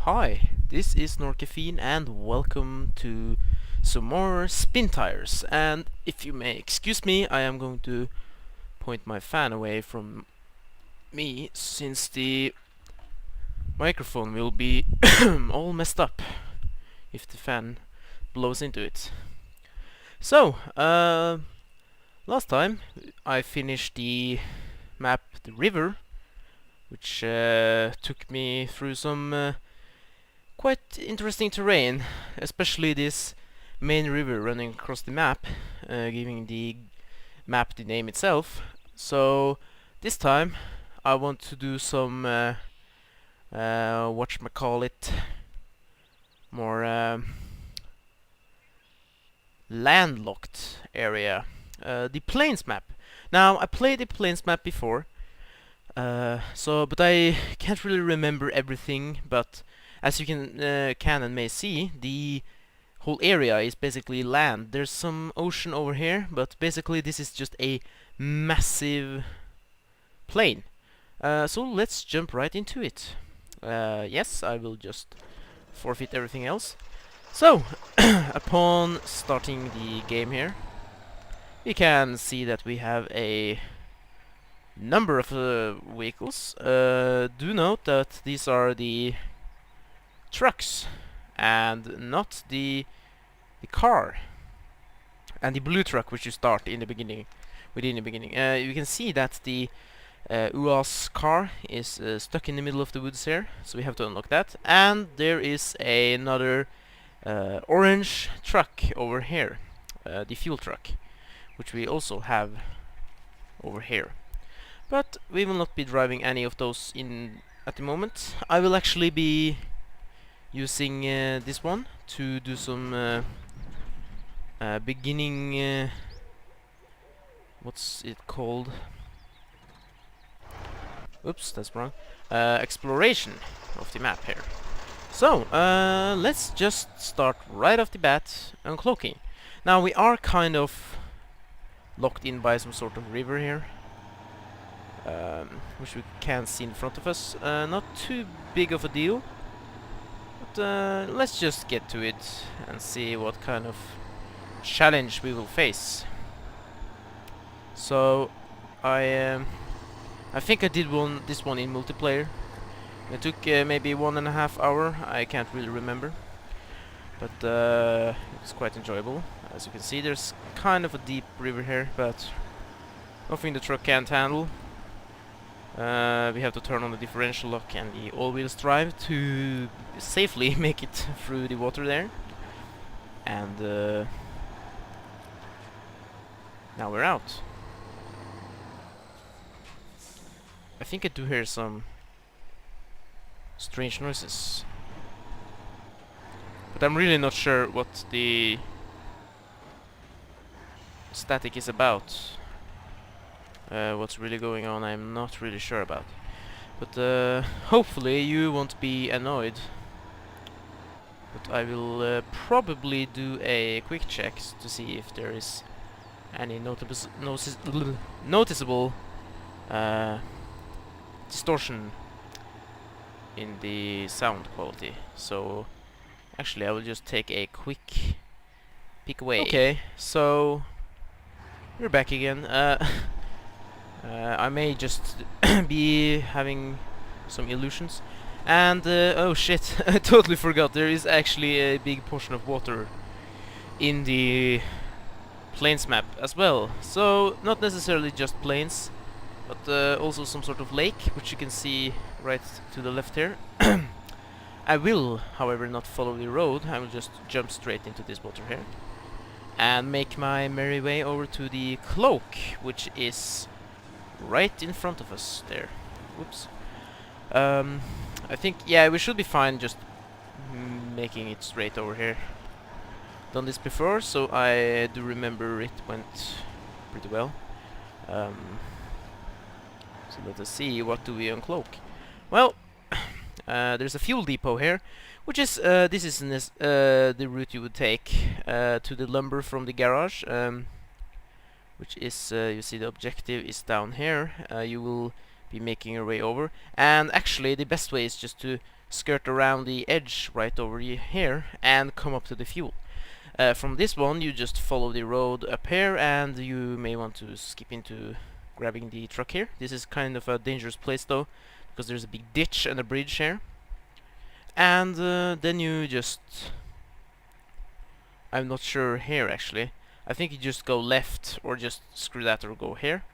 Hi, this is NorCaffeine and welcome to some more Spintires. And if you may excuse me, I am going to point my fan away from me since the microphone will be all messed up if the fan blows into it. So, last time I finished the map, the river, which took me through some quite interesting terrain, especially this main river running across the map, giving the map the name itself. So this time I want to do some whatchamacallit, more landlocked area, the plains map. Now I played the plains map before, but I can't really remember everything. But as you can and may see, the whole area is basically land. There's some ocean over here, but basically this is just a massive plain. So let's jump right into it. Yes, I will just forfeit everything else. So, upon starting the game here, we can see that we have a number of vehicles. Do note that these are the trucks and not the car, and the blue truck which you start in the beginning. You can see that the UAS car is stuck in the middle of the woods here, so we have to unlock that. And there is another orange truck over here, the fuel truck, which we also have over here. But we will not be driving any of those in at the moment. I will actually be using this one to do some beginning, what's it called? Oops, that's wrong. Exploration of the map here. So, let's just start right off the bat uncloaking. Now we are kind of locked in by some sort of river here, which we can see in front of us. Not too big of a deal, but let's just get to it and see what kind of challenge we will face. So I think I did this one in multiplayer. It took maybe 1.5 hours. I can't really remember, but it's quite enjoyable. As you can see, there's kind of a deep river here, but nothing the truck can't handle. We have to turn on the differential lock and the all-wheels drive to safely make it through the water there. And now we're out. I think I do hear some strange noises, but I'm really not sure what the static is about. What's really going on, I'm not really sure about. But hopefully you won't be annoyed. But I will probably do a quick check to see if there is any noticeable distortion in the sound quality. So actually I will just take a quick peek away. Okay, so we're back again. I may just be having some illusions. And oh shit, I totally forgot, there is actually a big portion of water in the plains map as well. So not necessarily just plains, but also some sort of lake, which you can see right to the left here. I will, however, not follow the road. I will just jump straight into this water here and make my merry way over to the cloak, which is right in front of us there. Whoops. I think, yeah, we should be fine just making it straight over here. Done this before, so I do remember it went pretty well. So let us see, what do we uncloak? Well, there's a fuel depot here, which is this is the route you would take to the lumber from the garage, which is, you see the objective is down here. You will be making your way over, and actually the best way is just to skirt around the edge right over here and come up to the fuel. From this one you just follow the road up here, and you may want to skip into grabbing the truck here. This is kind of a dangerous place though, because there's a big ditch and a bridge here. And then you just... I'm not sure here actually. I think you just go left, or just screw that or go here.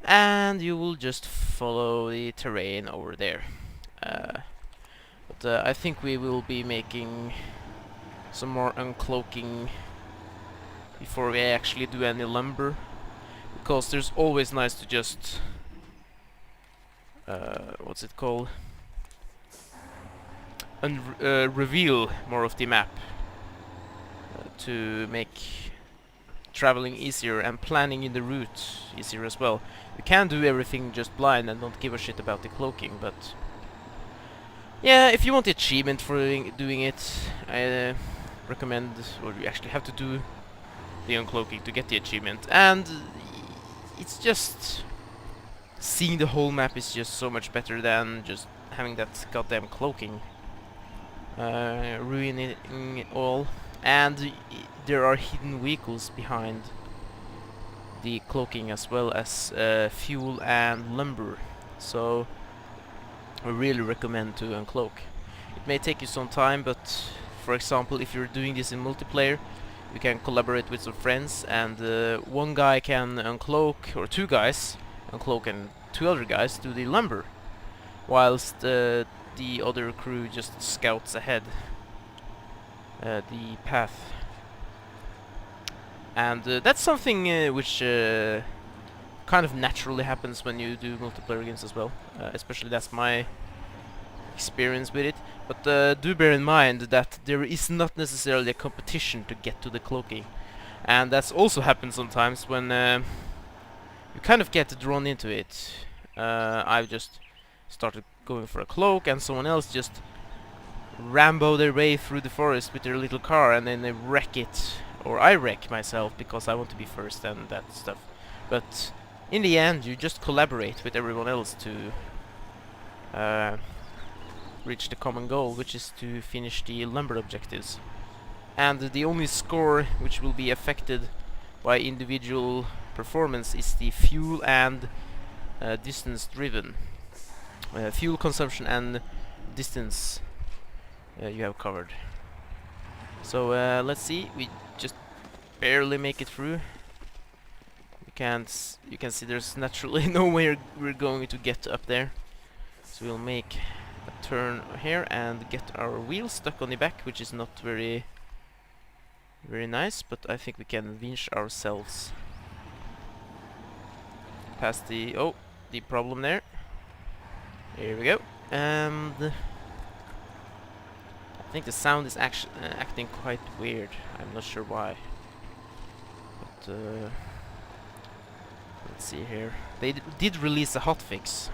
And you will just follow the terrain over there. But I think we will be making some more uncloaking before we actually do any lumber, because there's always nice to just what's it called, reveal more of the map to make traveling easier and planning in the route easier as well. You can do everything just blind and don't give a shit about the cloaking, but yeah, if you want the achievement for doing it, I recommend, or you actually have to do the uncloaking to get the achievement. And it's just... seeing the whole map is just so much better than just having that goddamn cloaking ruining it all. And there are hidden vehicles behind the cloaking, as well as fuel and lumber. So I really recommend to uncloak. It may take you some time, but for example, if you're doing this in multiplayer, you can collaborate with some friends, and one guy can uncloak, or two guys uncloak, and two other guys do the lumber, whilst the other crew just scouts ahead the path. And that's something which kind of naturally happens when you do multiplayer games as well. Especially that's my experience with it. But do bear in mind that there is not necessarily a competition to get to the cloaking. And that's also happens sometimes when you kind of get drawn into it. I've just started going for a cloak, and someone else just Rambo their way through the forest with their little car, and then they wreck it. Or I wreck myself because I want to be first and that stuff. But in the end, you just collaborate with everyone else to reach the common goal, which is to finish the lumber objectives. And the only score which will be affected by individual performance is the fuel and distance driven. Fuel consumption and distance you have covered. So let's see, we just barely make it through. You can see there's naturally no way we're going to get up there. So we'll make a turn here and get our wheel stuck on the back, which is not very nice, but I think we can winch ourselves past the problem there. Here we go. And I think the sound is actually acting quite weird. I'm not sure why. But let's see here. They did release a hotfix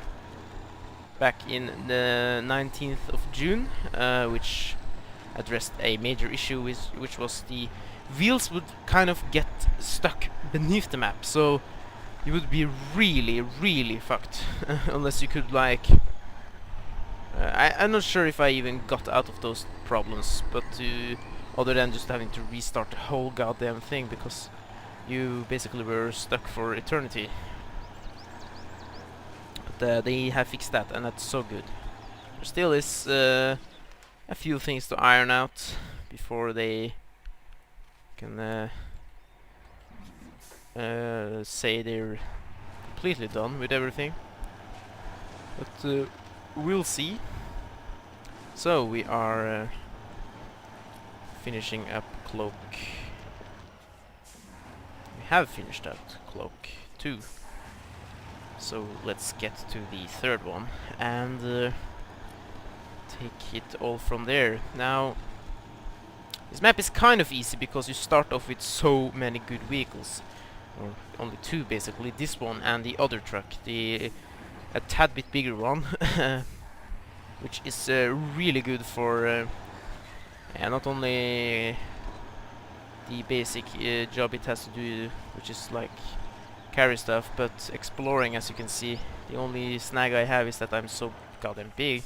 back in the 19th of June, which addressed a major issue, which was the wheels would kind of get stuck beneath the map. So you would be really fucked unless you could, like... I'm not sure if I even got out of those problems, but other than just having to restart the whole goddamn thing, because you basically were stuck for eternity. But they have fixed that, and that's so good. There still is a few things to iron out before they can say they're completely done with everything. But we'll see. So we are finishing up cloak. We have finished up cloak 2. So let's get to the third one and take it all from there. Now, this map is kind of easy because you start off with so many good vehicles. Or only two basically, this one and the other truck, a tad bit bigger one, which is really good for not only the basic job it has to do, which is like carry stuff, but exploring. As you can see, the only snag I have is that I'm so goddamn big.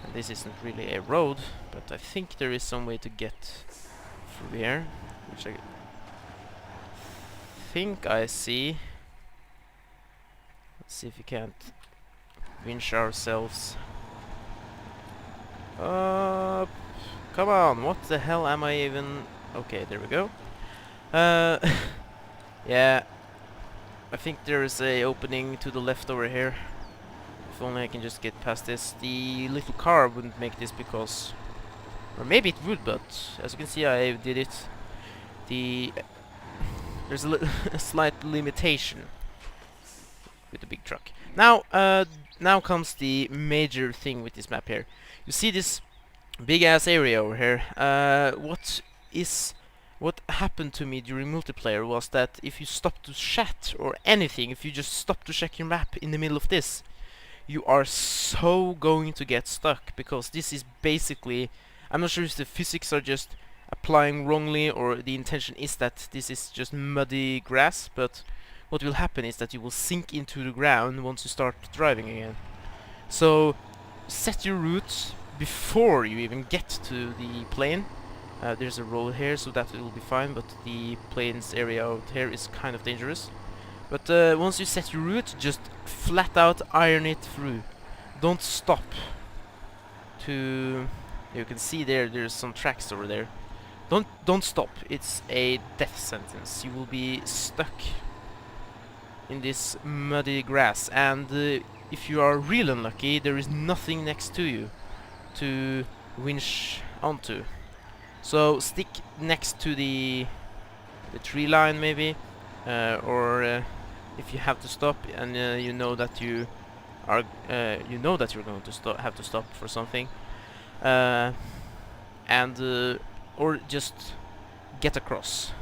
And this isn't really a road, but I think there is some way to get through here, which I think I see. Let's see if we can't winch ourselves up. Come on, what the hell am I even... Okay, there we go. Yeah, I think there is a opening to the left over here. If only I can just get past this. The little car wouldn't make this because... Or maybe it would, but as you can see I did it. There's a slight limitation with the big truck. Now, now comes the major thing with this map here. You see this big ass area over here. What happened to me during multiplayer was that if you stop to chat or anything, if you just stop to check your map in the middle of this, you are so going to get stuck, because this is basically... I'm not sure if the physics are just applying wrongly or the intention is that this is just muddy grass, but what will happen is that you will sink into the ground once you start driving again. So set your route before you even get to the plane. There's a road here, so that will be fine, but the plains area out here is kind of dangerous. But once you set your route, just flat out iron it through. Don't stop to... You can see there's some tracks over there. Don't stop. It's a death sentence. You will be stuck in this muddy grass, and if you are real unlucky, there is nothing next to you to winch onto. So stick next to the tree line maybe, or if you have to stop and you know that you're going to have to stop for something, or just get across.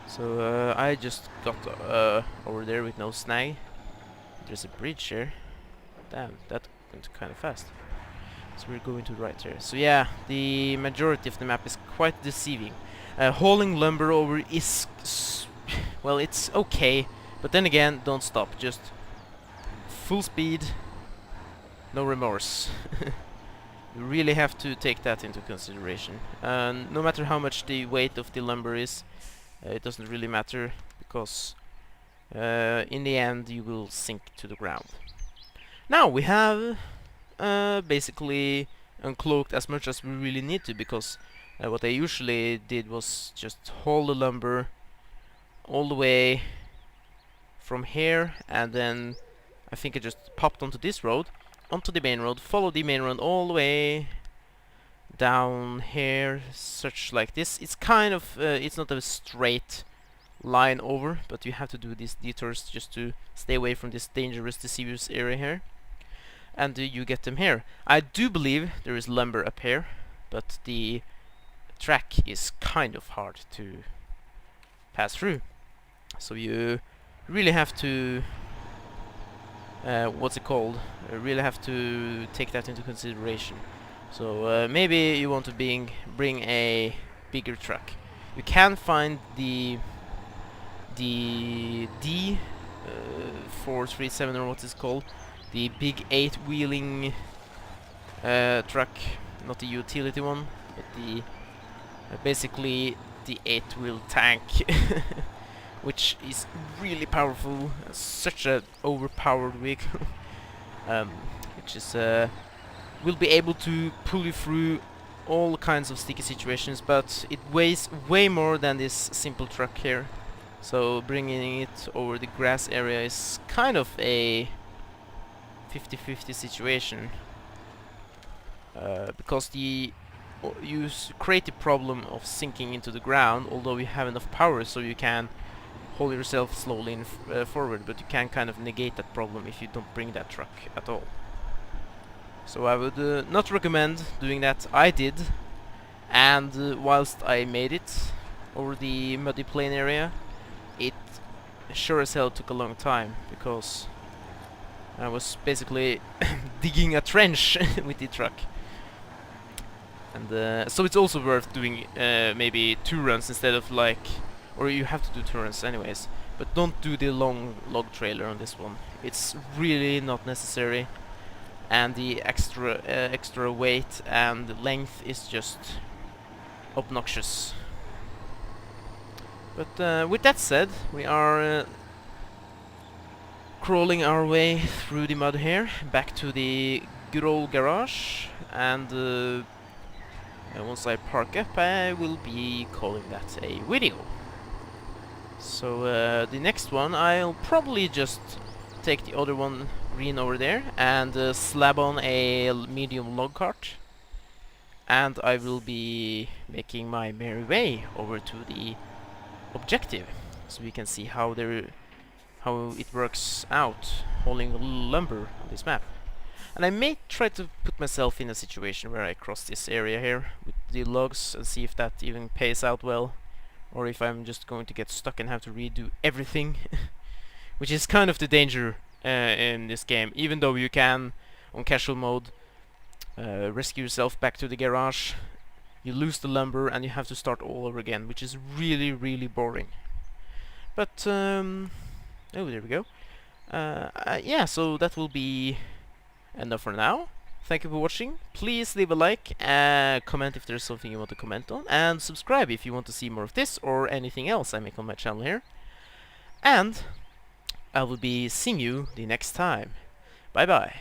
So I just got over there with no snag. There's a bridge here. Damn, that went kind of fast. So we're going to the right here. So yeah, the majority of the map is quite deceiving. Hauling lumber over is... well, it's okay. But then again, don't stop. Just full speed, no remorse. You really have to take that into consideration. No matter how much the weight of the lumber is, it doesn't really matter, because in the end you will sink to the ground. Now we have basically uncloaked as much as we really need to, because what I usually did was just haul the lumber all the way from here, and then I think I just popped onto this road, onto the main road, follow the main road all the way down here, such like this. It's kind of, it's not a straight line over, but you have to do these detours just to stay away from this dangerous, deciduous area here. And you get them here. I do believe there is lumber up here, but the track is kind of hard to pass through. So you really have to, what's it called? You really have to take that into consideration. So maybe you want to bring a bigger truck. You can find the D437 or what it's called, the big 8-wheeling truck, not the utility one, but the basically the 8-wheel tank, which is really powerful. Such a overpowered vehicle, which is will be able to pull you through all kinds of sticky situations, but it weighs way more than this simple truck here. So bringing it over the grass area is kind of a 50-50 situation, because you create the problem of sinking into the ground, although you have enough power so you can haul yourself slowly forward, but you can kind of negate that problem if you don't bring that truck at all. So I would not recommend doing that. I did, and whilst I made it over the muddy plain area, it sure as hell took a long time, because I was basically digging a trench with the truck. And so it's also worth doing maybe 2 runs instead of or you have to do 2 runs anyways, but don't do the long log trailer on this one. It's really not necessary. and the extra weight and length is just obnoxious. But with that said, we are crawling our way through the mud here, back to the good old garage, and once I park up, I will be calling that a video. So the next one, I'll probably just take the other one green over there and slab on a medium log cart, and I will be making my merry way over to the objective, so we can see how it works out hauling lumber on this map. And I may try to put myself in a situation where I cross this area here with the logs and see if that even pays out well, or if I'm just going to get stuck and have to redo everything, which is kind of the danger in this game. Even though you can, on casual mode, rescue yourself back to the garage, you lose the lumber and you have to start all over again, which is really, really boring. But oh, there we go. Yeah, so that will be enough for now. Thank you for watching. Please leave a like, comment if there's something you want to comment on, and subscribe if you want to see more of this or anything else I make on my channel here. And I will be seeing you the next time. Bye bye.